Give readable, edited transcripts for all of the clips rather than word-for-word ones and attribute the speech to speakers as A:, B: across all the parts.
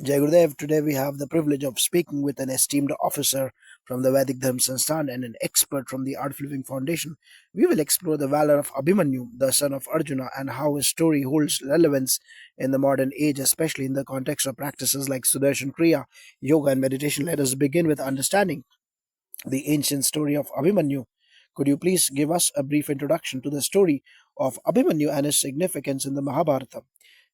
A: Jai Gurudev, today we have the privilege of speaking with an esteemed officer from the Vedic Dharma Sansthan and an expert from the Art of Living Foundation. We will explore the valor of Abhimanyu, the son of Arjuna, and how his story holds relevance in the modern age, especially in the context of practices like Sudarshan Kriya, yoga, and meditation. Let us begin with understanding the ancient story of Abhimanyu. Could you please give us a brief introduction to the story of Abhimanyu and his significance in the Mahabharata?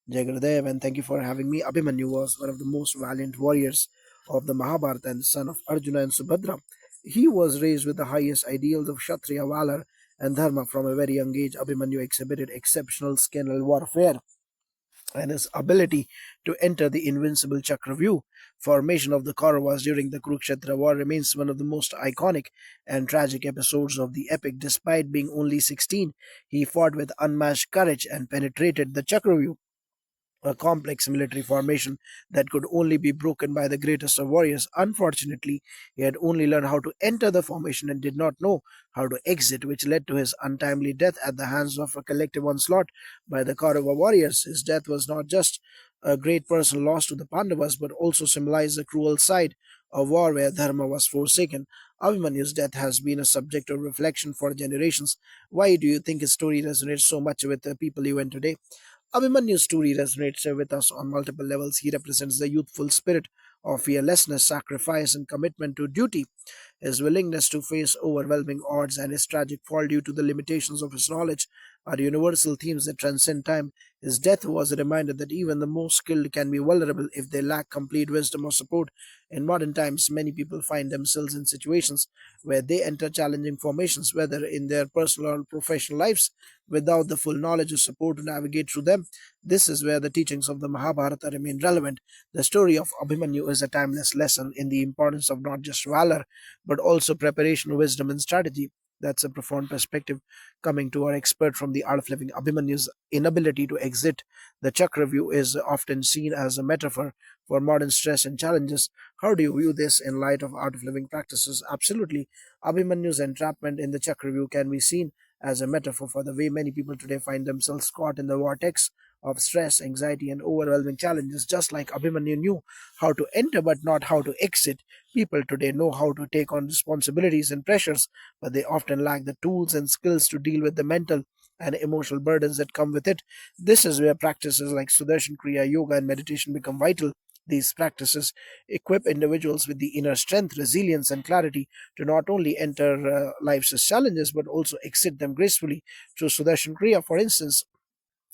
A: Jai Gurudev, and thank you for having me. Abhimanyu was one of the most valiant warriors of the Mahabharata and son of Arjuna and Subhadra. He was raised with the highest ideals of Kshatriya valor and dharma from a very young age. Abhimanyu exhibited exceptional skill in warfare and his ability to enter the invincible Chakravyu formation of the Kauravas during the Kurukshetra war remains one of the most iconic and tragic episodes of the epic. Despite being only 16, he fought with unmatched courage and penetrated the Chakravyu, a complex military formation that could only be broken by the greatest of warriors. Unfortunately, he had only learned how to enter the formation and did not know how to exit, which led to his untimely death at the hands of a collective onslaught by the Kaurava warriors. His death was not just a great personal loss to the Pandavas, but also symbolized the cruel side of war where dharma was forsaken. Abhimanyu's death has been a subject of reflection for generations. Why do you think his story resonates so much with the people even today? Abhimanyu's story resonates with us on multiple levels. He represents the youthful spirit of fearlessness, sacrifice, and commitment to duty. His willingness to face overwhelming odds and his tragic fall due to the limitations of his knowledge are universal themes that transcend time. His death was a reminder that even the most skilled can be vulnerable if they lack complete wisdom or support. In modern times, many people find themselves in situations where they enter challenging formations, whether in their personal or professional lives, without the full knowledge or support to navigate through them. This is where the teachings of the Mahabharata remain relevant. The story of Abhimanyu is a timeless lesson in the importance of not just valor but also preparation, wisdom, and strategy. That's a profound perspective coming to our expert from the art of living. Abhimanyu's inability to exit the Chakravyu is often seen as a metaphor for modern stress and challenges. How do you view this in light of art of living practices? Absolutely. Abhimanyu's entrapment in the Chakravyu can be seen as a metaphor for the way many people today find themselves caught in the vortex of stress, anxiety, and overwhelming challenges. Just like Abhimanyu knew how to enter but not how to exit, people today know how to take on responsibilities and pressures, but they often lack the tools and skills to deal with the mental and emotional burdens that come with it. This is where practices like Sudarshan Kriya, yoga, and meditation become vital. These practices equip individuals with the inner strength, resilience, and clarity to not only enter life's challenges but also exit them gracefully. Through Sudarshan Kriya, for instance,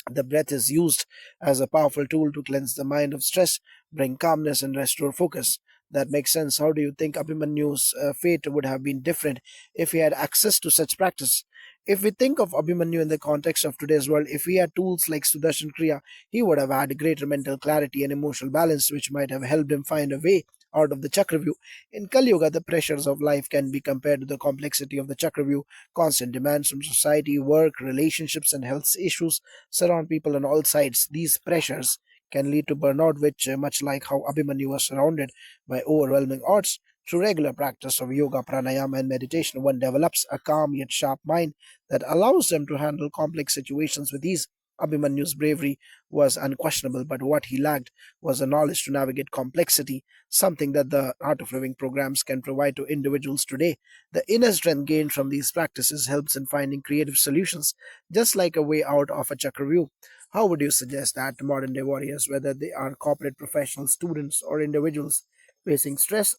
A: the breath is used as a powerful tool to cleanse the mind of stress, bring calmness, and restore focus. That makes sense. How do you think Abhimanyu's fate would have been different if he had access to such practice? If we think of Abhimanyu in the context of today's world, if he had tools like Sudarshan Kriya, he would have had greater mental clarity and emotional balance, which might have helped him find a way out of the Chakravyu. In Kali Yuga, the pressures of life can be compared to the complexity of the Chakravyu. Constant demands from society, work, relationships, and health issues surround people on all sides. These pressures can lead to burnout, which, much like how Abhimanyu was surrounded by overwhelming odds, through regular practice of yoga, pranayama, and meditation, one develops a calm yet sharp mind that allows them to handle complex situations with ease. Abhimanyu's bravery was unquestionable, but what he lacked was the knowledge to navigate complexity, something that the Art of Living programs can provide to individuals today. The inner strength gained from these practices helps in finding creative solutions, just like a way out of a Chakravyu. How would you suggest that modern day warriors, whether they are corporate professionals, students, or individuals facing stress,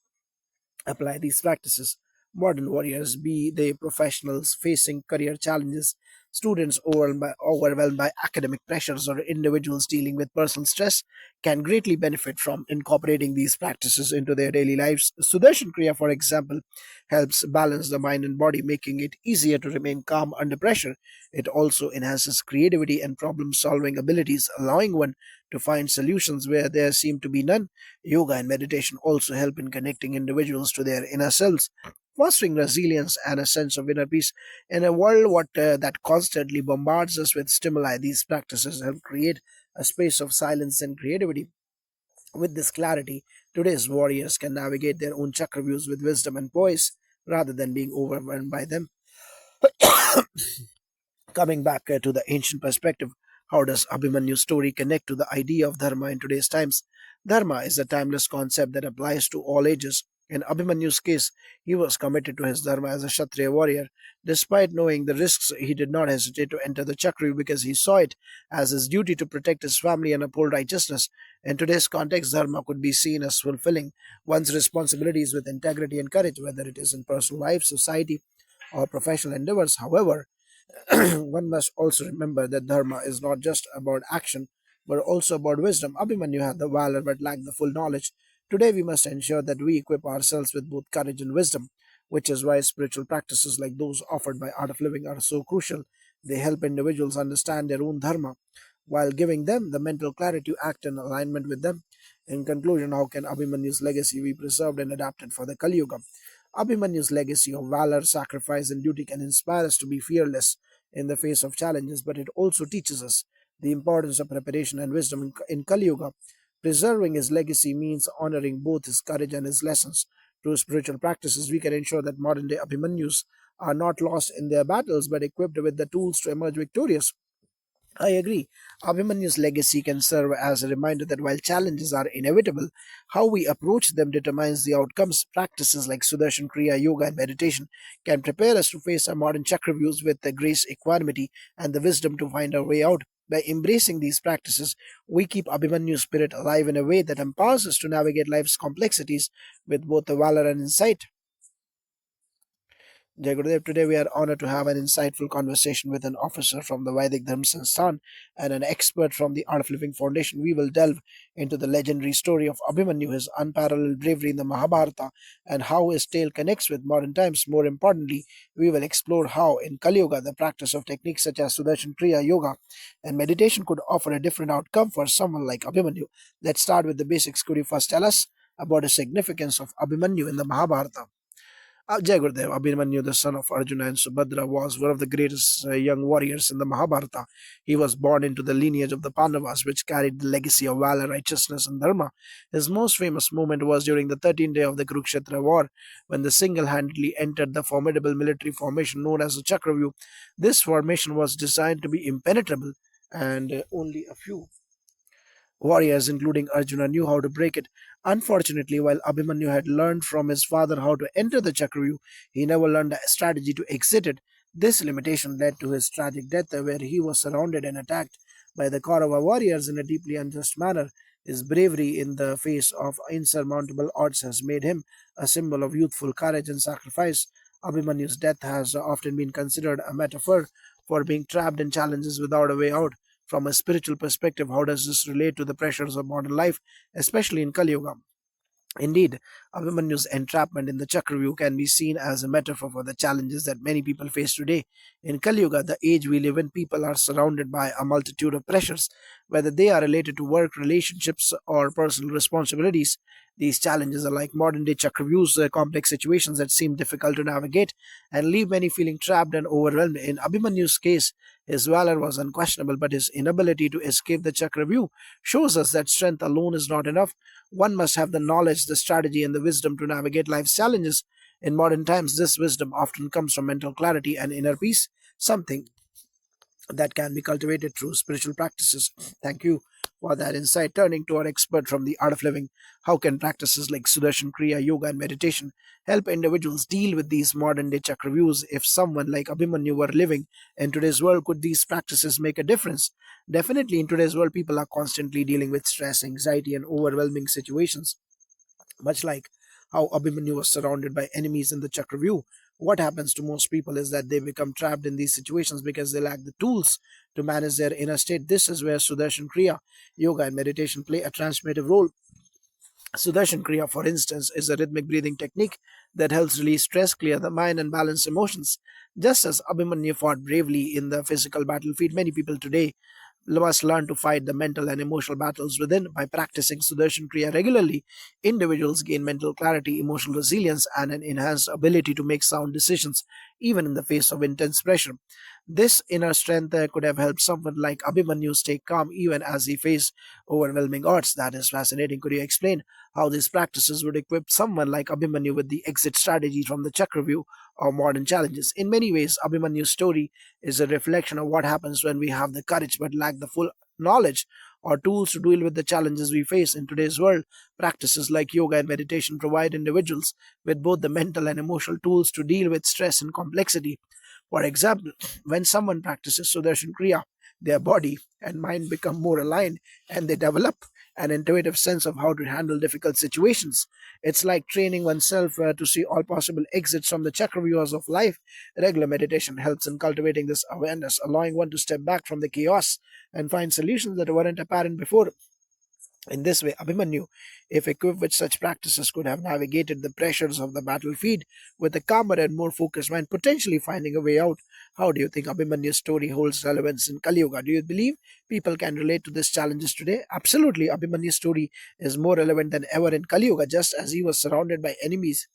A: apply these practices? Modern warriors, be they professionals facing career challenges, students overwhelmed by academic pressures, or individuals dealing with personal stress, can greatly benefit from incorporating these practices into their daily lives. Sudarshan Kriya, for example, helps balance the mind and body, making it easier to remain calm under pressure. It also enhances creativity and problem solving abilities, allowing one to find solutions where there seem to be none. Yoga and meditation also help in connecting individuals to their inner selves, fostering resilience and a sense of inner peace. In a world that constantly bombards us with stimuli, these practices help create a space of silence and creativity. With this clarity, today's warriors can navigate their own chakraviews with wisdom and poise rather than being overwhelmed by them. Coming back to the ancient perspective, how does Abhimanyu's story connect to the idea of dharma in today's times? Dharma is a timeless concept that applies to all ages. In Abhimanyu's case, he was committed to his dharma as a Kshatriya warrior. Despite knowing the risks, he did not hesitate to enter the Chakra because he saw it as his duty to protect his family and uphold righteousness. In today's context, dharma could be seen as fulfilling one's responsibilities with integrity and courage, whether it is in personal life, society, or professional endeavors. However, one must also remember that dharma is not just about action, but also about wisdom. Abhimanyu had the valor but lacked the full knowledge. Today, we must ensure that we equip ourselves with both courage and wisdom, which is why spiritual practices like those offered by Art of Living are so crucial. They help individuals understand their own dharma while giving them the mental clarity to act in alignment with them. In conclusion, how can Abhimanyu's legacy be preserved and adapted for the Kali Yuga? Abhimanyu's legacy of valor, sacrifice, and duty can inspire us to be fearless in the face of challenges, but it also teaches us the importance of preparation and wisdom in Kali Yuga. Preserving his legacy means honoring both his courage and his lessons. Through spiritual practices, we can ensure that modern day Abhimanyus are not lost in their battles but equipped with the tools to emerge victorious. I agree. Abhimanyu's legacy can serve as a reminder that while challenges are inevitable, how we approach them determines the outcomes. Practices like Sudarshan Kriya, yoga, and meditation can prepare us to face our modern chakravus with the grace, equanimity, and the wisdom to find our way out. By embracing these practices, we keep Abhimanyu's spirit alive in a way that empowers us to navigate life's complexities with both the valor and insight. Jai Gurudev, today we are honored to have an insightful conversation with an officer from the Vedic Dharma Sansthan and an expert from the Art of Living Foundation. We will delve into the legendary story of Abhimanyu, his unparalleled bravery in the Mahabharata, and how his tale connects with modern times. More importantly, we will explore how, in Kali Yuga, the practice of techniques such as Sudarshan Kriya, yoga, and meditation could offer a different outcome for someone like Abhimanyu. Let's start with the basics. Could you first tell us about the significance of Abhimanyu in the Mahabharata? Jai Gurudev, Abhimanyu, the son of Arjuna and Subhadra, was one of the greatest young warriors in the Mahabharata. He was born into the lineage of the Pandavas, which carried the legacy of valor, righteousness, and dharma. His most famous moment was during the 13th day of the Kurukshetra war, when they single handedly entered the formidable military formation known as the Chakravyu. This formation was designed to be impenetrable, and only a few warriors, including Arjuna, knew how to break it. Unfortunately, while Abhimanyu had learned from his father how to enter the Chakravyuh, he never learned a strategy to exit it. This limitation led to his tragic death, where he was surrounded and attacked by the Kaurava warriors in a deeply unjust manner. His bravery in the face of insurmountable odds has made him a symbol of youthful courage and sacrifice. Abhimanyu's death has often been considered a metaphor for being trapped in challenges without a way out. From a spiritual perspective, how does this relate to the pressures of modern life, especially in Kali Yuga? Indeed, Abhimanyu's entrapment in the Chakravyuh can be seen as a metaphor for the challenges that many people face today. In Kali Yuga, the age we live in, people are surrounded by a multitude of pressures, whether they are related to work, relationships, or personal responsibilities. These challenges are like modern day Chakravyuh's complex situations that seem difficult to navigate and leave many feeling trapped and overwhelmed. In Abhimanyu's case, his valor was unquestionable, but his inability to escape the Chakravyuh shows us that strength alone is not enough. One must have the knowledge, the strategy, and the wisdom to navigate life's challenges. In modern times, this wisdom often comes from mental clarity and inner peace, something that can be cultivated through spiritual practices. Thank you for that insight. Turning to our expert from the Art of Living, how can practices like Sudarshan Kriya, yoga, and meditation help individuals deal with these modern day chakravyus? If someone like Abhimanyu were living in today's world, could these practices make a difference? Definitely, in today's world, people are constantly dealing with stress, anxiety, and overwhelming situations. Much like how Abhimanyu was surrounded by enemies in the Chakravyuh, what happens to most people is that they become trapped in these situations because they lack the tools to manage their inner state. This is where Sudarshan Kriya, yoga, and meditation play a transformative role. Sudarshan Kriya, for instance, is a rhythmic breathing technique that helps release stress, clear the mind, and balance emotions. Just as Abhimanyu fought bravely in the physical battlefield, many people today must learn to fight the mental and emotional battles within. By practicing Sudarshan Kriya regularly, individuals gain mental clarity, emotional resilience, and an enhanced ability to make sound decisions, even in the face of intense pressure. This inner strength could have helped someone like Abhimanyu stay calm even as he faced overwhelming odds. That is fascinating. Could you explain how these practices would equip someone like Abhimanyu with the exit strategy from the Chakravyuh or modern challenges? In many ways, Abhimanyu's story is a reflection of what happens when we have the courage but lack the full knowledge or tools to deal with the challenges we face in today's world. Practices like yoga and meditation provide individuals with both the mental and emotional tools to deal with stress and complexity. For example, when someone practices Sudarshan Kriya, their body and mind become more aligned and they develop an intuitive sense of how to handle difficult situations. It's like training oneself to see all possible exits from the chakravyuhas of life. Regular meditation helps in cultivating this awareness, allowing one to step back from the chaos and find solutions that weren't apparent before. In this way, Abhimanyu, if equipped with such practices, could have navigated the pressures of the battlefield with a calmer and more focused mind, potentially finding a way out. How do you think Abhimanyu's story holds relevance in Kali Yuga? Do you believe people can relate to these challenges today? Absolutely, Abhimanyu's story is more relevant than ever in Kali Yuga, just as he was surrounded by enemies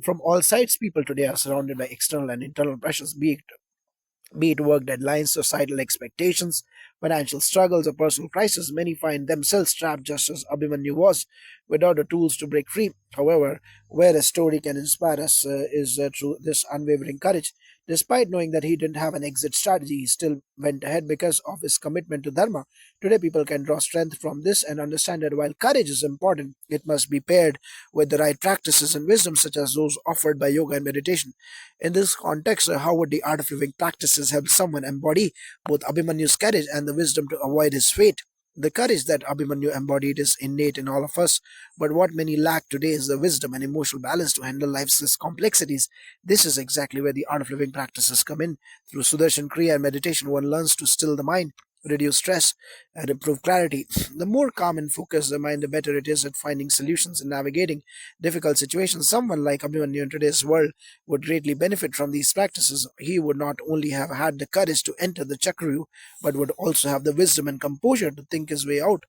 A: from all sides. People today are surrounded by external and internal pressures, be it work deadlines, societal expectations, financial struggles, or personal crises. Many find themselves trapped just as Abhimanyu was, without the tools to break free. However, where a story can inspire us is through this unwavering courage. Despite knowing that he didn't have an exit strategy, he still went ahead because of his commitment to Dharma. Today, people can draw strength from this and understand that while courage is important, it must be paired with the right practices and wisdom, such as those offered by yoga and meditation. In this context, how would the art of living practices help someone embody both Abhimanyu's courage and the wisdom to avoid his fate? The courage that Abhimanyu embodied is innate in all of us, but what many lack today is the wisdom and emotional balance to handle life's complexities. This is exactly where the art of living practices come in. Through Sudarshan Kriya and meditation, one learns to still the mind, reduce stress, and improve clarity. The more calm and focused the mind, the better it is at finding solutions and navigating difficult situations. Someone like Abhimanyu in today's world would greatly benefit from these practices. He would not only have had the courage to enter the Chakryu, but would also have the wisdom and composure to think his way out.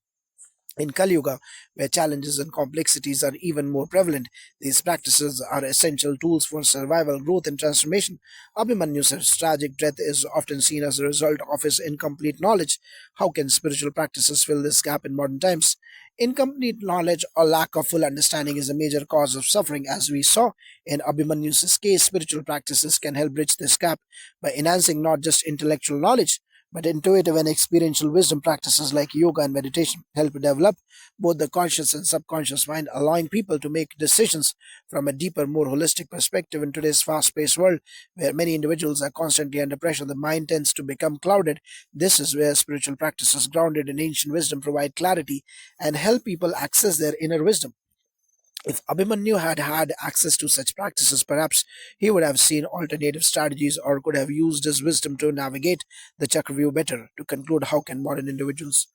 A: In Kali Yuga, where challenges and complexities are even more prevalent, these practices are essential tools for survival, growth, and transformation. Abhimanyu's tragic death is often seen as a result of his incomplete knowledge. How can spiritual practices fill this gap in modern times? Incomplete knowledge or lack of full understanding is a major cause of suffering. As we saw in Abhimanyu's case, spiritual practices can help bridge this gap by enhancing not just intellectual knowledge but intuitive and experiential wisdom. Practices like yoga and meditation help develop both the conscious and subconscious mind, allowing people to make decisions from a deeper, more holistic perspective. In today's fast paced world, where many individuals are constantly under pressure, the mind tends to become clouded. This is where spiritual practices grounded in ancient wisdom provide clarity and help people access their inner wisdom. If Abhimanyu had had access to such practices, perhaps he would have seen alternative strategies or could have used his wisdom to navigate the Chakravyuh better. To conclude, how can modern individuals,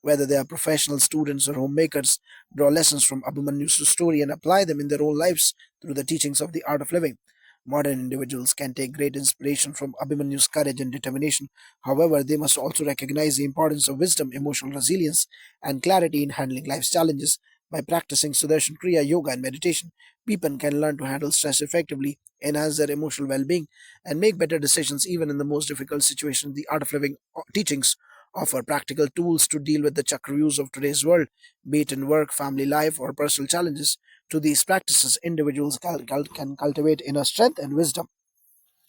A: whether they are professional students or homemakers, draw lessons from Abhimanyu's story and apply them in their own lives through the teachings of the art of living? Modern individuals can take great inspiration from Abhimanyu's courage and determination. However, they must also recognize the importance of wisdom, emotional resilience, and clarity in handling life's challenges. By practicing Sudarshan Kriya, yoga, and meditation, people can learn to handle stress effectively, enhance their emotional well being, and make better decisions even in the most difficult situations. The art of living teachings offer practical tools to deal with the chakravyus of today's world, be it in work, family life, or personal challenges. To these practices, individuals can cultivate inner strength and wisdom,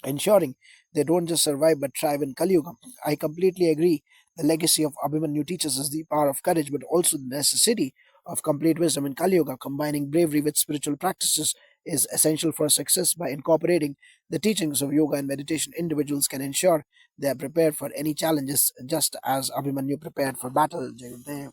A: ensuring they don't just survive but thrive in Kali Yuga. I completely agree. The legacy of Abhimanyu teaches us the power of courage, but also the necessity of complete wisdom in Kali Yuga. Combining bravery with spiritual practices is essential for success. By incorporating the teachings of yoga and meditation, individuals can ensure they are prepared for any challenges, just as Abhimanyu prepared for battle. Jai Hind.